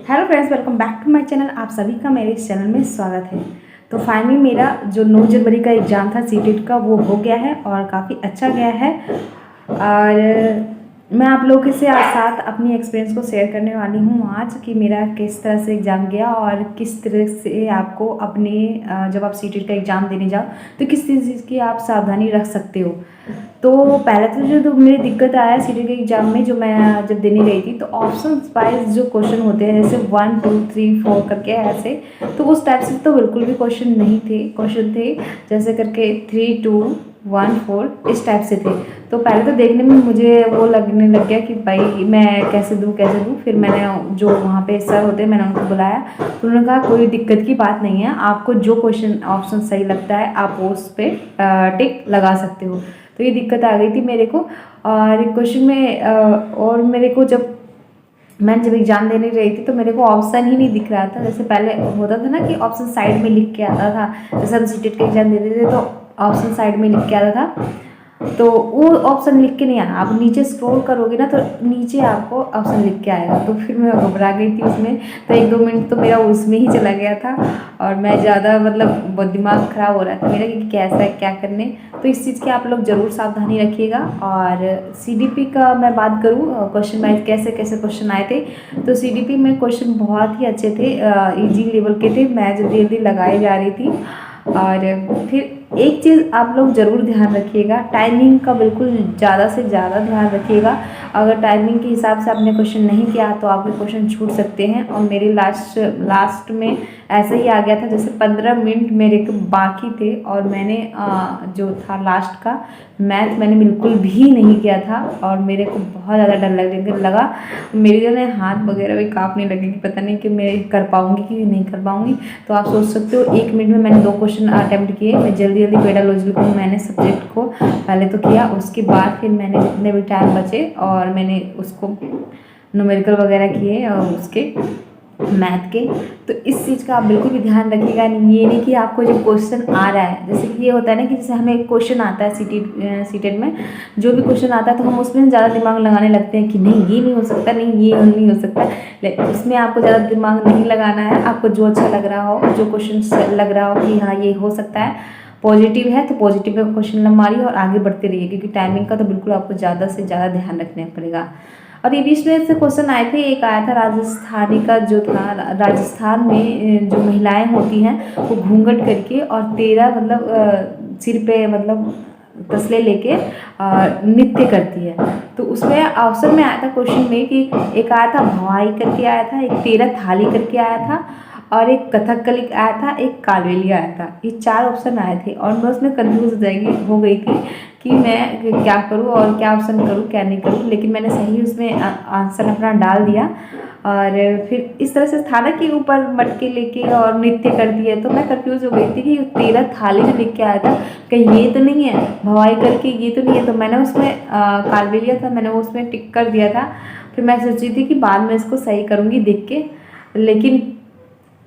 Hello friends, welcome back to my channel. आप सभी का मेरे इस चैनल में स्वागत है। तो फाइनली मेरा जो 9 जनवरी का एग्ज़ाम था सीटेट का, वो हो गया है और काफ़ी अच्छा गया है। और मैं आप लोगों के साथ अपनी एक्सपीरियंस को शेयर करने वाली हूँ आज कि मेरा किस तरह से एग्ज़ाम गया और किस तरह से आपको अपने जब आप सीटेट का एग्ज़ाम देने जाओ तो किस चीज़ की आप सावधानी रख सकते हो। तो पहले तो जो मेरी दिक्कत आया सीटेट के एग्ज़ाम में, जो मैं जब देने गई थी, तो ऑप्शन वाइज जो क्वेश्चन होते हैं जैसे 1 2 3 4 करके ऐसे, तो उस टाइप से तो बिल्कुल भी क्वेश्चन थे जैसे करके 3 2 1 4 इस टाइप से थे। तो पहले तो देखने में मुझे वो लगने लग गया कि भाई मैं कैसे दूँ। फिर मैंने जो वहाँ पे सर होते हैं मैंने उनको बुलाया, तो उन्होंने कहा कोई दिक्कत की बात नहीं है, आपको जो क्वेश्चन ऑप्शन सही लगता है आप उस पर टिक लगा सकते हो। तो ये दिक्कत आ गई थी मेरे को। और क्वेश्चन में और मेरे को जब एग्ज़ाम देने रही थी तो मेरे को ऑप्शन ही नहीं दिख रहा था। जैसे पहले होता था ना कि ऑप्शन साइड में लिख के आता था, जैसे हम सीटेट के एग्ज़ाम देते थे तो ऑप्शन साइड में लिख के आता था, तो वो ऑप्शन लिख के नहीं आना, आप नीचे स्क्रॉल करोगे ना तो नीचे आपको ऑप्शन लिख के आएगा। तो फिर मैं घबरा गई थी उसमें, तो 1-2 मिनट तो मेरा उसमें ही चला गया था और मैं ज़्यादा बहुत दिमाग ख़राब हो रहा था मेरा कि कैसा है क्या करने। तो इस चीज़ की आप लोग ज़रूर सावधानी रखिएगा। और CDP का मैं बात करूँ, क्वेश्चन वाइज कैसे कैसे क्वेश्चन आए थे, तो CDP में क्वेश्चन बहुत ही अच्छे थे, ईजी लेवल के थे, मैं जल्दी जल्दी लगाई जा रही थी। और फिर एक चीज़ आप लोग ज़रूर ध्यान रखिएगा, टाइमिंग का बिल्कुल ज़्यादा से ज़्यादा ध्यान रखिएगा। अगर टाइमिंग के हिसाब से आपने क्वेश्चन नहीं किया तो आपके क्वेश्चन छूट सकते हैं। और मेरे लास्ट में ऐसा ही आ गया था, जैसे 15 मिनट मेरे को बाकी थे और मैंने जो था लास्ट का मैथ मैंने बिल्कुल भी नहीं किया था और मेरे को बहुत ज़्यादा डर लगने लगा। मेरे जो है हाथ वगैरह भी काँपने लगे कि पता नहीं कि मैं कर पाऊँगी कि नहीं कर पाऊँगी। तो आप सोच सकते हो 1 मिनट में मैंने 2 क्वेश्चन अटेम्प्ट किए। मैं जल्दी पेडालॉजी को मैंने सब्जेक्ट को पहले तो किया, उसके बाद फिर मैंने जितने भी टाइम बचे और मैंने उसको न्यूमेरिकल वगैरह किए और उसके मैथ के। तो इस चीज़ का आप बिल्कुल भी ध्यान रखिएगा। ये नहीं कि आपको जो क्वेश्चन आ रहा है, जैसे कि ये होता है ना कि जैसे हमें एक क्वेश्चन आता है सीटेट में, जो भी क्वेश्चन आता है तो हम उसमें ज़्यादा दिमाग लगाने लगते हैं कि नहीं ये नहीं हो सकता, नहीं ये नहीं हो सकता। लेकिन उसमें आपको ज़्यादा दिमाग नहीं लगाना है। आपको जो अच्छा लग रहा हो, जो क्वेश्चन लग रहा हो कि हाँ ये हो सकता है, पॉजिटिव है तो पॉजिटिव पे क्वेश्चन मारिए और आगे बढ़ते रहिए, क्योंकि टाइमिंग का तो बिल्कुल आपको ज़्यादा से ज़्यादा ध्यान रखना पड़ेगा। और ये बीच में से क्वेश्चन आए थे, एक आया था राजस्थानी का, जो था राजस्थान में जो महिलाएं होती हैं वो घूंघट करके और 13 सिर पे तसले लेके नृत्य करती है। तो उसमें ऑप्शन में आया था क्वेश्चन में कि एक आया था भवाई करके आया था, एक 13 थाली करके आया था और एक कथकली आया था, एक कालबेलिया आया था। ये 4 ऑप्शन आए थे और मैं उसमें कंफ्यूज हो गई थी कि मैं क्या करूं और क्या ऑप्शन करूं क्या नहीं करूं। लेकिन मैंने सही उसमें आंसर अपना डाल दिया और फिर इस तरह से थाला के ऊपर मटके लेके और नृत्य कर दिए। तो मैं कंफ्यूज हो गई थी कि 13 थाली जो लिख के आया था कहीं ये तो नहीं है, भवाई करके ये तो नहीं है। तो मैंने उसमें कालबेलिया था, मैंने उसमें टिक कर दिया था। फिर मैं सोची थी कि बाद में इसको सही करूँगी देख के, लेकिन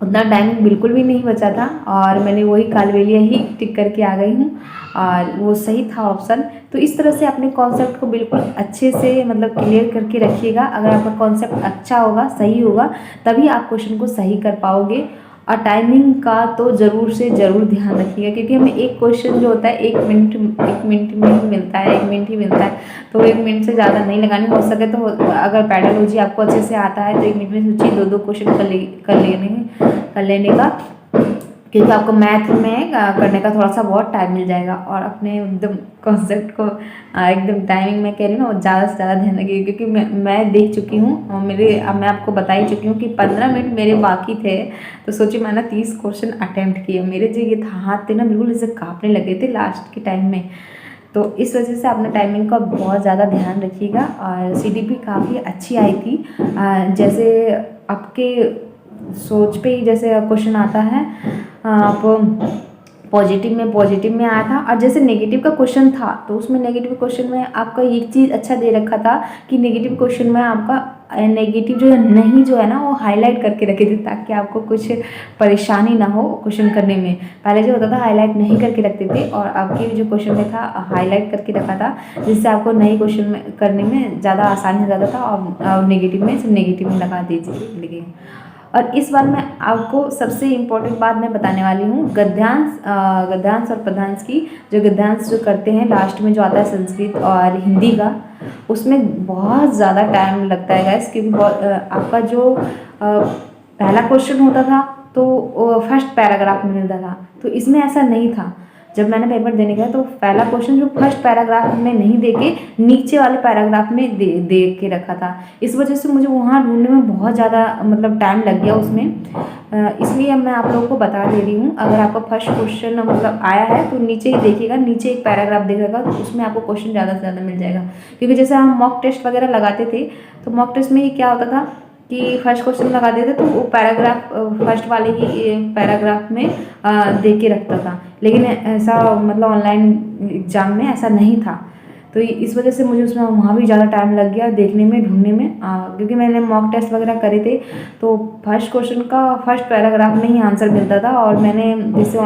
उतना टाइम बिल्कुल भी नहीं बचा था और मैंने वही कालबेलिया ही टिक करके आ गई हूँ और वो सही था ऑप्शन। तो इस तरह से अपने कॉन्सेप्ट को बिल्कुल अच्छे से क्लियर करके रखिएगा। अगर आपका कॉन्सेप्ट अच्छा होगा, सही होगा, तभी आप क्वेश्चन को सही कर पाओगे। और टाइमिंग का तो ज़रूर से ज़रूर ध्यान रखिएगा, क्योंकि हमें एक क्वेश्चन जो होता है 1 मिनट में ही मिलता है, 1 मिनट ही मिलता है। तो 1 मिनट से ज़्यादा नहीं लगानी, हो सके तो अगर पेडालॉजी आपको अच्छे से आता है तो 1 मिनट में सोचिए 2-2 क्वेश्चन कर लेने का, क्योंकि आपको मैथ में करने का थोड़ा सा बहुत टाइम मिल जाएगा। और अपने एकदम कॉन्सेप्ट को एकदम टाइमिंग में कह रही हूँ ना, ज़्यादा से ज़्यादा ध्यान रखिए, क्योंकि मैं देख चुकी हूँ और मैं आपको बता ही चुकी हूँ कि 15 मिनट मेरे बाकी थे। तो सोचिए मैंने 30 क्वेश्चन अटैम्प्ट किए, मेरे जो ये हाथ थे ना बिल्कुल जैसे काँपने लगे थे लास्ट के टाइम में। तो इस वजह से अपने टाइमिंग का बहुत ज़्यादा ध्यान रखिएगा। और CDP काफ़ी अच्छी आई थी, जैसे आपके सोच पे ही जैसे क्वेश्चन आता है, आप पॉजिटिव में आया था। और जैसे नेगेटिव का क्वेश्चन था तो उसमें नेगेटिव क्वेश्चन में आपका एक चीज़ अच्छा दे रखा था कि नेगेटिव क्वेश्चन में आपका नेगेटिव जो है नहीं जो है ना वो हाईलाइट करके रखे थे, ताकि आपको कुछ परेशानी ना हो क्वेश्चन करने में। पहले जो होता था हाईलाइट नहीं करके रखते थे, और अब के जो क्वेश्चन में था हाईलाइट करके रखा था, जिससे आपको नए क्वेश्चन में करने में ज़्यादा आसानी हो जाता था। और नेगेटिव में सिर्फ नेगेटिव में लगा दीजिए लिखिए। और इस बार मैं आपको सबसे इम्पोर्टेंट बात मैं बताने वाली हूँ गद्यांश और पद्यांश की। जो गद्यांश जो करते हैं लास्ट में जो आता है संस्कृत और हिंदी का, उसमें बहुत ज़्यादा टाइम लगता है गाइस, क्योंकि आपका जो पहला क्वेश्चन होता था तो फर्स्ट पैराग्राफ में मिलता था, तो इसमें ऐसा नहीं था। जब मैंने पेपर देने गया तो पहला क्वेश्चन जो फर्स्ट पैराग्राफ में नहीं देके नीचे वाले पैराग्राफ में दे के रखा था। इस वजह से मुझे वहाँ ढूंढने में बहुत ज़्यादा मतलब टाइम लग गया उसमें। इसलिए मैं आप लोगों को बता दे रही हूँ, अगर आपका फर्स्ट क्वेश्चन मतलब आया है तो नीचे ही देखिएगा, नीचे एक पैराग्राफ दिखेगा, तो उसमें आपको क्वेश्चन ज़्यादा से ज़्यादा मिल जाएगा। क्योंकि जैसे हम मॉक टेस्ट वगैरह लगाते थे, तो मॉक टेस्ट में ही क्या होता था कि फर्स्ट क्वेश्चन लगा देते तो वो पैराग्राफ फर्स्ट वाले ही पैराग्राफ में दे के रखता था, लेकिन ऐसा मतलब ऑनलाइन एग्ज़ाम में ऐसा नहीं था। तो इस वजह से मुझे उसमें वहाँ भी ज़्यादा टाइम लग गया देखने में, ढूंढने में, क्योंकि मैंने मॉक टेस्ट वगैरह करे थे, तो फर्स्ट क्वेश्चन का फर्स्ट पैराग्राफ में ही आंसर मिलता था। और मैंने जैसे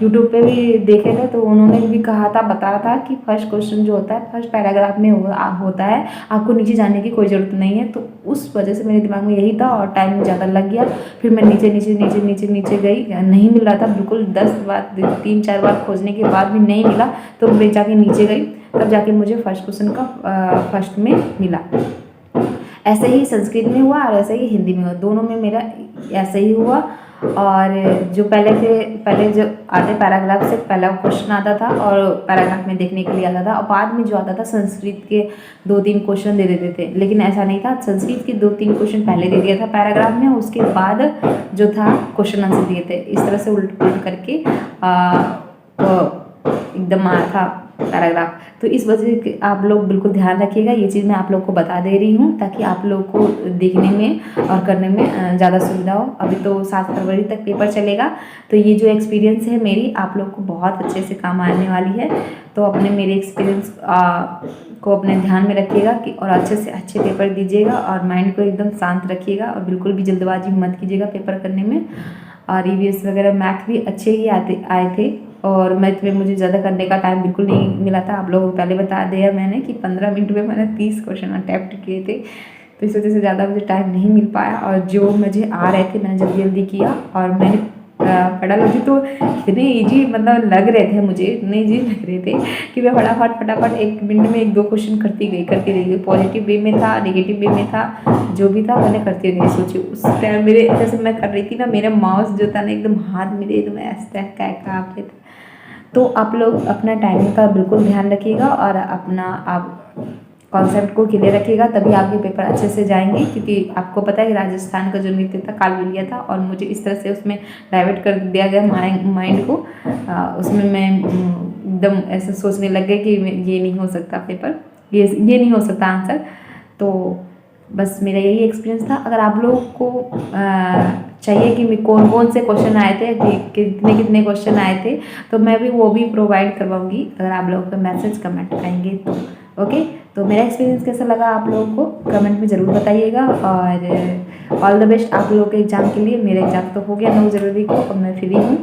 यूट्यूब पे भी देखे थे, तो उन्होंने भी कहा था, बताया था कि फर्स्ट क्वेश्चन जो होता है फर्स्ट पैराग्राफ में होता है, आपको नीचे जाने की कोई ज़रूरत नहीं है। तो उस वजह से मेरे दिमाग में यही था और टाइम ज़्यादा लग गया। फिर मैं नीचे नीचे नीचे नीचे नीचे गई, नहीं मिल रहा था बिल्कुल, 10 बार 3-4 बार खोजने के बाद भी नहीं मिला, तो मैं जाके नीचे गई, तब जाके मुझे फर्स्ट क्वेश्चन का फर्स्ट में मिला। ऐसे ही संस्कृत में हुआ और ऐसे ही हिंदी में हुआ, दोनों में मेरा ऐसे ही हुआ। और जो पहले जो आधे पैराग्राफ से पहला क्वेश्चन आता था और पैराग्राफ में देखने के लिए आता था, और बाद में जो आता था संस्कृत के 2-3 क्वेश्चन दे देते थे। लेकिन ऐसा नहीं था, संस्कृत के 2-3 क्वेश्चन पहले दे दिया था पैराग्राफ में, उसके बाद जो था क्वेश्चन आंसर दिए थे। इस तरह से उल्ट पुलट करके एकदम आया था पैराग्राफ। तो इस वजह से आप लोग बिल्कुल ध्यान रखिएगा, ये चीज़ मैं आप लोग को बता दे रही हूँ, ताकि आप लोग को देखने में और करने में ज़्यादा सुविधा हो। अभी तो 7 फरवरी तक पेपर चलेगा, तो ये जो एक्सपीरियंस है मेरी आप लोग को बहुत अच्छे से काम आने वाली है। तो अपने मेरे एक्सपीरियंस को अपने ध्यान में रखिएगा कि और अच्छे से अच्छे पेपर दीजिएगा, और माइंड को एकदम शांत रखिएगा, और बिल्कुल भी जल्दबाजी मत कीजिएगा पेपर करने में। और ईवीएस वगैरह मैथ भी अच्छे ही आए थे, और मैथ में मुझे ज़्यादा करने का टाइम बिल्कुल नहीं मिला था। आप लोगों को पहले बता दिया मैंने कि 15 मिनट में मैंने 30 क्वेश्चन अटैम्प्ट किए थे, तो इस वजह से ज़्यादा मुझे टाइम नहीं मिल पाया। और जो मुझे आ रहे थे मैंने जल्दी जल्दी किया, और मैंने पेडालॉजी तो इतने ईजी मतलब लग रहे थे मुझे, इतने ईजी लग रहे थे कि मैं फटाफट 1 मिनट में 1-2 क्वेश्चन करती गई। पॉजिटिव वे में था, नेगेटिव वे में था, जो भी था मैंने करती गई। सोचिए उस टाइम मेरे जैसे मैं कर रही थी ना, मेरा माउस जो था ना एकदम हाथ मेरे एकदम ऐसा काँप रहे थे। तो आप लोग अपना टाइमिंग का बिल्कुल ध्यान रखिएगा, और अपना आप कॉन्सेप्ट को क्लियर रखिएगा, तभी आपके पेपर अच्छे से जाएंगे। क्योंकि आपको पता है कि राजस्थान का जो नृत्य था कालबेलिया था, और मुझे इस तरह से उसमें डाइवर्ट कर दिया गया माइंड को। उसमें मैं एकदम ऐसे सोचने लग गई कि ये नहीं हो सकता पेपर, ये नहीं हो सकता आंसर। तो बस मेरा यही एक्सपीरियंस था। अगर आप लोगों को चाहिए कि कौन कौन से क्वेश्चन आए थे, कितने कितने क्वेश्चन आए थे, तो मैं भी वो भी प्रोवाइड करवाऊंगी अगर आप लोगों को मैसेज कमेंट करेंगे तो। ओके, तो मेरा एक्सपीरियंस कैसा लगा आप लोगों को कमेंट में ज़रूर बताइएगा। और ऑल द बेस्ट आप लोगों के एग्ज़ाम के लिए। मेरा एग्ज़ाम तो हो गया 9 जनवरी को, अब मैं फ्री हूँ।